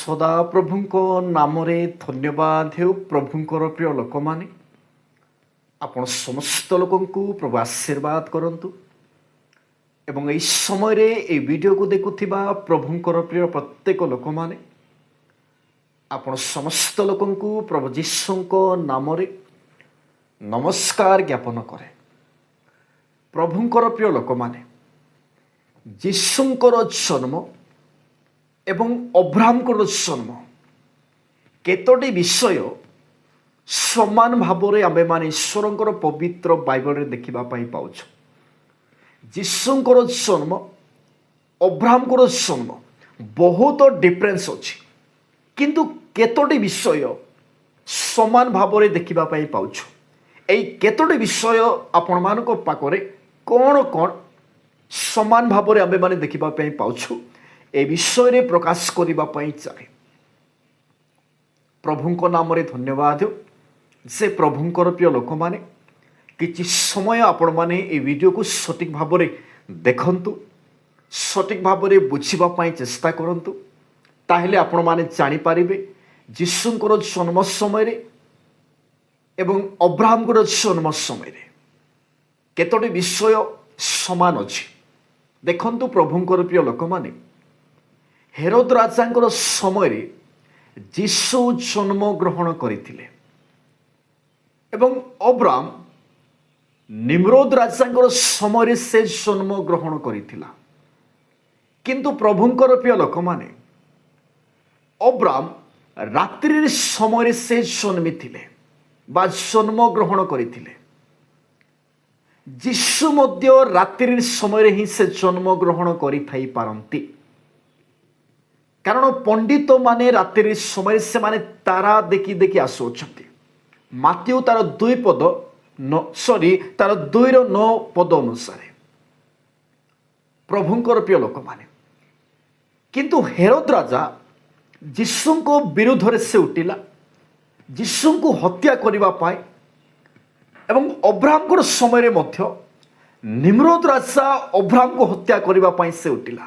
ସଦା ପ୍ରଭୁଙ୍କ ନାମରେ ଧନ୍ୟବାଦ ହେଉ। ପ୍ରଭୁଙ୍କର ପ୍ରିୟ ଲୋକମାନେ, ଆପଣ ସମସ୍ତ ଲୋକଙ୍କୁ ପ୍ରଭୁ ଆଶୀର୍ବାଦ କରନ୍ତୁ ଏବଂ ଏହି ସମୟରେ ଏହି ଭିଡ଼ିଓକୁ ଦେଖୁଥିବା ପ୍ରଭୁଙ୍କର ପ୍ରିୟ ପ୍ରତ୍ୟେକ ଲୋକମାନେ, ଆପଣ ସମସ୍ତ ଲୋକଙ୍କୁ ପ୍ରଭୁ ଯୀଶୁଙ୍କ ନାମରେ ନମସ୍କାର ଜ୍ଞାପନ କରେ। ପ୍ରଭୁଙ୍କର ପ୍ରିୟ ଲୋକମାନେ, ଯୀଶୁଙ୍କର ଜନ୍ମ ଏବଂ ଅବ୍ରାହମଙ୍କର ଜନ୍ମ କେତୋଟି ବିଷୟ ସମାନ ଭାବରେ ଆମେମାନେ ଈଶ୍ୱରଙ୍କର ପବିତ୍ର ବାଇବଲରେ ଦେଖିବା ପାଇଁ ପାଉଛୁ। ଯୀଶୁଙ୍କର ଜନ୍ମ ଅବ୍ରାହମଙ୍କର ଜନ୍ମ ବହୁତ ଡିଫରେନ୍ସ ଅଛି, କିନ୍ତୁ କେତୋଟି ବିଷୟ ସମାନ ଭାବରେ ଦେଖିବା ପାଇଁ ପାଉଛୁ। এই କେତୋଟି ବିଷୟ ଆପଣମାନଙ୍କ ପାଖରେ କ'ଣ କ'ଣ ସମାନ ଭାବରେ ଆମେମାନେ ଦେଖିବା ପାଇଁ ପାଉଛୁ, ଏ ବିଷୟରେ ପ୍ରକାଶ କରିବା ପାଇଁ ଚାହେଁ। ପ୍ରଭୁଙ୍କ ନାମରେ ଧନ୍ୟବାଦ ହେଉ। ସେ ପ୍ରଭୁଙ୍କର ପ୍ରିୟ ଲୋକମାନେ, କିଛି ସମୟ ଆପଣମାନେ এই ଭିଡ଼ିଓକୁ ସଠିକ୍ ଭାବରେ ଦେଖନ୍ତୁ, ସଠିକ୍ ଭାବରେ ବୁଝିବା ପାଇଁ ଚେଷ୍ଟା କରନ୍ତୁ। ତାହେଲେ ଆପଣମାନେ ଜାଣିପାରିବେ ଯୀଶୁଙ୍କର ଜନ୍ମ ସମୟରେ ଏବଂ ଅବ୍ରାହମଙ୍କର ଜନ୍ମ ସମୟରେ କେତୋଟି ବିଷୟ ସମାନ ଅଛି। ଦେଖନ୍ତୁ ପ୍ରଭୁଙ୍କର ପ୍ରିୟ ଲୋକମାନେ, ହେରୋଦ ରାଜାଙ୍କର ସମୟରେ ଯୀଶୁ ଜନ୍ମ ଗ୍ରହଣ କରିଥିଲେ ଏବଂ ଅବ୍ରାହମ ନିମ୍ରୋଦ ରାଜାଙ୍କର ସମୟରେ ସେ ଜନ୍ମ ଗ୍ରହଣ କରିଥିଲା। କିନ୍ତୁ ପ୍ରଭୁଙ୍କର ପ୍ରିୟ ଲୋକମାନେ, ଅବ୍ରାହମ ରାତ୍ରିର ସମୟରେ ସେ ଜନ୍ମିଥିଲେ ବା ଜନ୍ମ ଗ୍ରହଣ କରିଥିଲେ। ଯୀଶୁ ମଧ୍ୟ ରାତ୍ରିର ସମୟରେ ହିଁ ସେ ଜନ୍ମ ଗ୍ରହଣ କରିଥାଇ ପାରନ୍ତି, କାରଣ ପଣ୍ଡିତମାନେ ରାତ୍ରି ସମୟରେ ସେମାନେ ତାରା ଦେଖି ଦେଖି ଆସୁଅଛନ୍ତି। ମାତ୍ୟୁ ତାର 2:9 ପଦ ଅନୁସାରେ। ପ୍ରଭୁଙ୍କର ପ୍ରିୟ ଲୋକମାନେ, କିନ୍ତୁ ହେରୋଦ ରାଜା ଯୀଶୁଙ୍କ ବିରୁଦ୍ଧରେ ସେ ଉଠିଲା ଯୀଶୁଙ୍କୁ ହତ୍ୟା କରିବା ପାଇଁ ଏବଂ ଅବ୍ରାହମଙ୍କର ସମୟରେ ମଧ୍ୟ ନିମ୍ରୋଦ ରାଜା ଅବ୍ରାହମକୁ ହତ୍ୟା କରିବା ପାଇଁ ସେ ଉଠିଲା।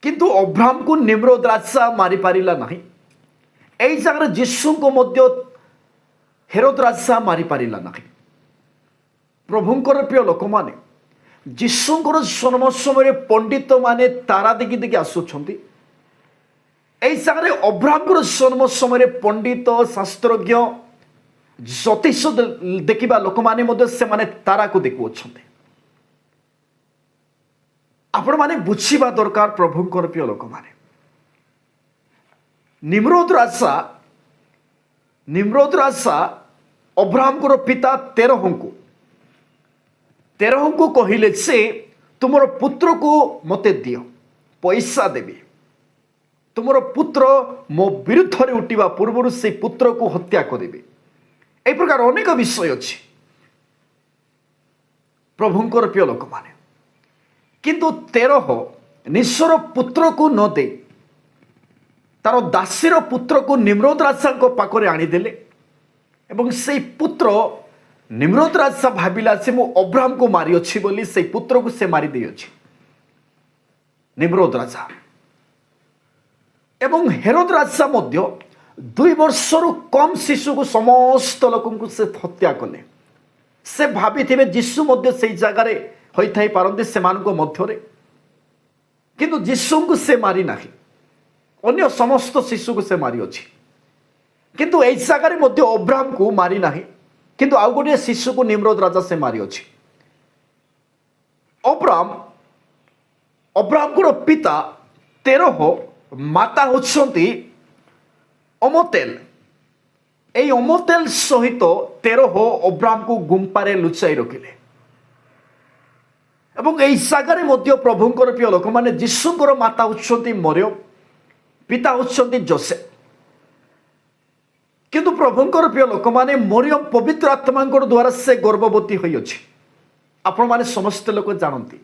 କିନ୍ତୁ ଅବ୍ରାହମକୁ ନିମ୍ରୋଦ ରାଜା ମାରିପାରିଲା ନାହିଁ। এই ଜାଗାରେ ଯୀଶୁଙ୍କୁ ମଧ୍ୟ ହେରୋଦ ରାଜା ମାରିପାରିଲା ନାହିଁ। ପ୍ରଭୁଙ୍କର ପ୍ରିୟ ଲୋକମାନେ, ଯୀଶୁଙ୍କର ଜନ୍ମ ସମୟରେ ପଣ୍ଡିତମାନେ ତାରା ଦେଖି ଦେଖି ଆସୁଛନ୍ତି। এই ଜାଗାରେ ଅବ୍ରାହମଙ୍କର ଜନ୍ମ ସମୟରେ ପଣ୍ଡିତ, ଶାସ୍ତ୍ରଜ୍ଞ, ଜ୍ୟୋତିଷ ଦେଖିବା ଲୋକମାନେ ମଧ୍ୟ ସେମାନେ ତାରାକୁ ଦେଖୁଅଛନ୍ତି। ଆପଣମାନେ ବୁଝିବା ଦରକାର ପ୍ରଭୁଙ୍କର ପ୍ରିୟ ଲୋକମାନେ, ନିମ୍ରୋଦ ରାଜା ଅବ୍ରାହମଙ୍କର ପିତା ତେରହଙ୍କୁ କହିଲେ ଯେ ତୁମର ପୁତ୍ରକୁ ମୋତେ ଦିଅ, ପଇସା ଦେବି। ତୁମର ପୁତ୍ର ମୋ ବିରୁଦ୍ଧରେ ଉଠିବା ପୂର୍ବରୁ ସେ ପୁତ୍ରକୁ ହତ୍ୟା କରିବେ। এই ପ୍ରକାର ଅନେକ ବିଷୟ ଅଛି ପ୍ରଭୁଙ୍କର ପ୍ରିୟ ଲୋକମାନେ। କିନ୍ତୁ ତେରହ ନିଜର ପୁତ୍ରକୁ ନ ଦେଇ ତାର ଦାସୀର ପୁତ୍ରକୁ ନିମ୍ରୋଦ ରାଜାଙ୍କ ପାଖରେ ଆଣିଦେଲେ ଏବଂ ସେଇ ପୁତ୍ର ନିମ୍ରୋଦ ରାଜା ଭାବିଲା ଯେ ମୁଁ ଅବ୍ରାହମକୁ ମାରିଅଛି ବୋଲି ସେଇ ପୁତ୍ରକୁ ସେ ମାରିଦେଇଅଛି ନିମ୍ରୋଦ ରାଜା। ଏବଂ ହେରୋଦ ରାଜା ମଧ୍ୟ 2 ବର୍ଷରୁ କମ୍ ଶିଶୁକୁ ସମସ୍ତ ଲୋକଙ୍କୁ ସେ ହତ୍ୟା କଲେ। ସେ ଭାବିଥିବେ ଯୀଶୁ ମଧ୍ୟ ସେଇ ଜାଗାରେ ହୋଇଥାଇ ପାରନ୍ତି ସେମାନଙ୍କ ମଧ୍ୟରେ, କିନ୍ତୁ ଯୀଶୁଙ୍କୁ ସେ ମାରି ନାହିଁ। ଅନ୍ୟ ସମସ୍ତ ଶିଶୁକୁ ସେ ମାରିଅଛି, କିନ୍ତୁ এই ଜାଗାରେ ମଧ୍ୟ ଅବ୍ରାହମକୁ ମାରି ନାହିଁ। କିନ୍ତୁ ଆଉ ଗୋଟିଏ ଶିଶୁକୁ ନିମ୍ରୋଦ ରାଜା ସେ ମାରିଅଛି। ଅବ୍ରାହମଙ୍କର ପିତା ତେରହ, ମାତା ହେଉଛନ୍ତି ଅମତେଲ। এই ଅମତେଲ ସହିତ ତେରହ ଅବ୍ରାହମକୁ ଗୁମ୍ପାରେ ଲୁଚାଇ ରଖିଲେ। ଏବଂ এই ଜାଗାରେ ମଧ୍ୟ ପ୍ରଭୁଙ୍କର ପ୍ରିୟ ଲୋକମାନେ, ଯୀଶୁଙ୍କର ମାତା ହେଉଛନ୍ତି ମରିୟମ, ପିତା ହେଉଛନ୍ତି ଯୋସେଫ। କିନ୍ତୁ ପ୍ରଭୁଙ୍କର ପ୍ରିୟ ଲୋକମାନେ, ମରିୟମ ପବିତ୍ର ଆତ୍ମାଙ୍କର ଦ୍ୱାରା ସେ ଗର୍ଭବତୀ ହୋଇଅଛି। ଆପଣମାନେ ସମସ୍ତ ଲୋକ ଜାଣନ୍ତି,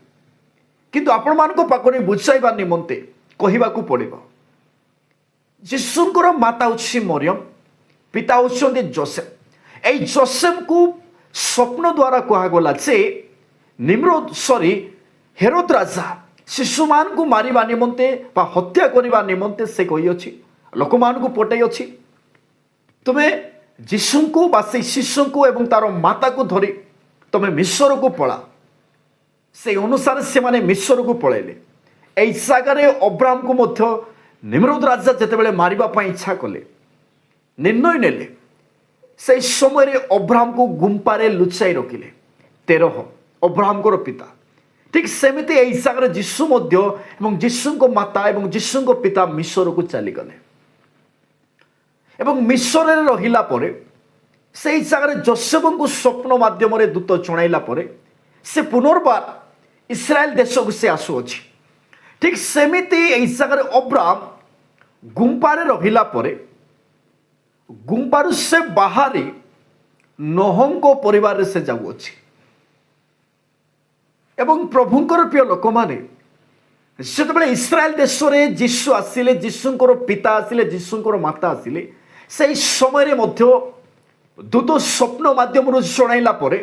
କିନ୍ତୁ ଆପଣମାନଙ୍କ ପାଖରେ ବୁଝାଇବା ନିମନ୍ତେ କହିବାକୁ ପଡ଼ିବ। ଯୀଶୁଙ୍କର ମାତା ହେଉଛି ମରିୟମ, ପିତା ହେଉଛନ୍ତି ଯୋସେଫ। এই ଯୋସେଫକୁ ସ୍ୱପ୍ନ ଦ୍ୱାରା କୁହାଗଲା ଯେ ହେରୋଦ ରାଜା ଶିଶୁମାନଙ୍କୁ ମାରିବା ନିମନ୍ତେ ବା ହତ୍ୟା କରିବା ନିମନ୍ତେ ସେ କହିଅଛି, ଲୋକମାନଙ୍କୁ ପଟାଇ ଅଛି, ତୁମେ ଯୀଶୁଙ୍କୁ ବା ସେଇ ଶିଶୁଙ୍କୁ ଏବଂ ତାର ମାତାକୁ ଧରି ତୁମେ ମିଶ୍ରକୁ ପଳା। সেই ଅନୁସାରେ ସେମାନେ ମିଶ୍ରକୁ ପଳାଇଲେ। ଏହି ଜାଗାରେ ଅବ୍ରାମକୁ ମଧ୍ୟ ନିମ୍ରୋଦ ରାଜା ଯେତେବେଳେ ମାରିବା ପାଇଁ ଇଚ୍ଛା କଲେ, ନିର୍ଣ୍ଣୟ ନେଲେ, ସେହି ସମୟରେ ଅବ୍ରାମକୁ ଗୁମ୍ପାରେ ଲୁଚାଇ ରଖିଲେ। ତେରହ ଅବ୍ରାମଙ୍କର ପିତା। ଠିକ୍ ସେମିତି ଏହି ଜାଗାରେ ଯୀଶୁ ମଧ୍ୟ ଏବଂ ଯୀଶୁଙ୍କ ମାତା ଏବଂ ଯୀଶୁଙ୍କ ପିତା ମିଶ୍ରକୁ ଚାଲିଗଲେ ଏବଂ ମିଶ୍ରରେ ରହିଲା ପରେ ସେହି ଜାଗାରେ ଯୋସେଫଙ୍କୁ ସ୍ୱପ୍ନ ମାଧ୍ୟମରେ ଦୂତ ଜଣାଇଲା ପରେ ସେ ପୁନର୍ବାର ଇସ୍ରାଏଲ ଦେଶକୁ ସେ ଆସୁଅଛି। ଠିକ୍ ସେମିତି ଏହି ଜାଗାରେ ଅବ୍ରାମ ଗୁମ୍ପାରେ ରହିଲା ପରେ ଗୁମ୍ପାରୁ ସେ ବାହାରି ନୋହଙ୍କ ପରିବାରରେ ସେ ଯାଉଅଛି ଏବଂ ପ୍ରଭୁଙ୍କର ପ୍ରିୟ ଲୋକମାନେ, ଯେତେବେଳେ ଇସ୍ରାଏଲ ଦେଶରେ ଯୀଶୁ ଆସିଲେ, ଯୀଶୁଙ୍କର ପିତା ଆସିଲେ, ଯୀଶୁଙ୍କର ମାତା ଆସିଲେ, ସେହି ସମୟରେ ମଧ୍ୟ ଦୂତ ସ୍ୱପ୍ନ ମାଧ୍ୟମରୁ ଜଣାଇଲା ପରେ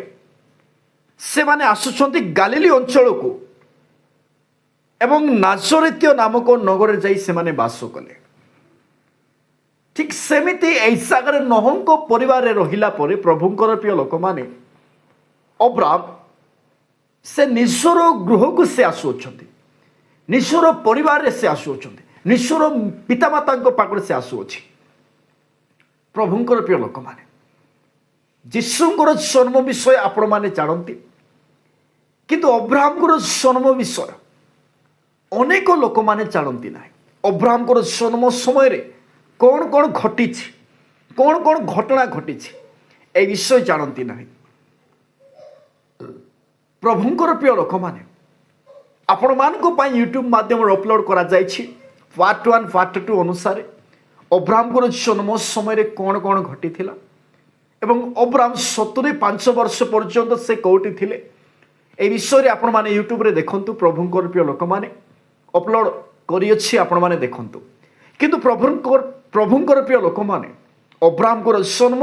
ସେମାନେ ଆସୁଛନ୍ତି ଗାଲିଲି ଅଞ୍ଚଳକୁ ଏବଂ ନାଜରେତୀୟ ନାମକ ନଗରରେ ଯାଇ ସେମାନେ ବାସ କଲେ। ଠିକ୍ ସେମିତି ଏହି ଜାଗାରେ ନୋହଙ୍କ ପରିବାରରେ ରହିଲା ପରେ ପ୍ରଭୁଙ୍କର ପ୍ରିୟ ଲୋକମାନେ, ଅବ୍ରାମ ସେ ନିଜର ଗୃହକୁ ସେ ଆସୁଅଛନ୍ତି, ନିଜର ପରିବାରରେ ସେ ଆସୁଅଛନ୍ତି, ନିଜର ପିତାମାତାଙ୍କ ପାଖରେ ସେ ଆସୁଅଛି। ପ୍ରଭୁଙ୍କର ପ୍ରିୟ ଲୋକମାନେ, ଯୀଶୁଙ୍କର ଜନ୍ମ ବିଷୟ ଆପଣମାନେ ଜାଣନ୍ତି, କିନ୍ତୁ ଅବ୍ରାମଙ୍କର ଜନ୍ମ ବିଷୟ ଅନେକ ଲୋକମାନେ ଜାଣନ୍ତି ନାହିଁ। ଅବ୍ରାମଙ୍କର ଜନ୍ମ ସମୟରେ କ'ଣ କ'ଣ ଘଟିଛି, କ'ଣ କ'ଣ ଘଟଣା ଘଟିଛି, ଏ ବିଷୟ ଜାଣନ୍ତି ନାହିଁ। ପ୍ରଭୁଙ୍କର ପ୍ରିୟ ଲୋକମାନେ, ଆପଣମାନଙ୍କ ପାଇଁ ୟୁଟ୍ୟୁବ୍ ମାଧ୍ୟମରେ ଅପଲୋଡ଼ କରାଯାଇଛି ପାର୍ଟ 1 ପାର୍ଟ 2 ଅନୁସାରେ ଅବ୍ରାମଙ୍କର ଜନ୍ମ ସମୟରେ କ'ଣ କ'ଣ ଘଟିଥିଲା ଏବଂ ଅବ୍ରାମ 75 ବର୍ଷ ପର୍ଯ୍ୟନ୍ତ ସେ କେଉଁଠି ଥିଲେ, এই বিষয়ে আপনার ইউট্ୟୁବରେ দেখন্তু। প্রভুঙ্কর প্রিয় লোকমানে অপলোড করিଅছি, আপনার দেখন্তু। কিন্তু প্রভুঙ্কর প্রিয় লোকমানে অব্রামଙ୍କର জন্ম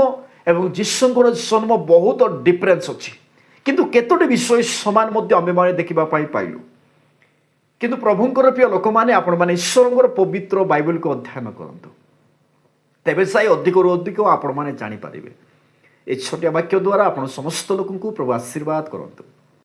এবং যীশুଙ୍କର জন্ম ବହୁତ ডিফরেন্স ଅଛି, কিন্তু কেতোটি বিষয় সমান মধ্যে আমেମାନେ ଦେଖିବା ପାଇଁ পাইলু। কিন্তু প্রভুঙ্কর প্রিয় লোকমানে আপনার ঈশ্বরଙ୍କର পবিত্র বাইবেলକୁ অধ্যয়ন করন্তু, তেবে সাই অধিকରୁ ଅଧିକ ଆପଣମାନେ ଜାଣିପାରିବେ। এই ଛୋଟିଆ ବାକ୍ୟ ଦ୍ୱାରା ଆପଣ ସମସ୍ତ ଲୋକଙ୍କୁ ପ୍ରଭୁ ଆଶୀର୍ବାଦ କରନ୍ତୁ।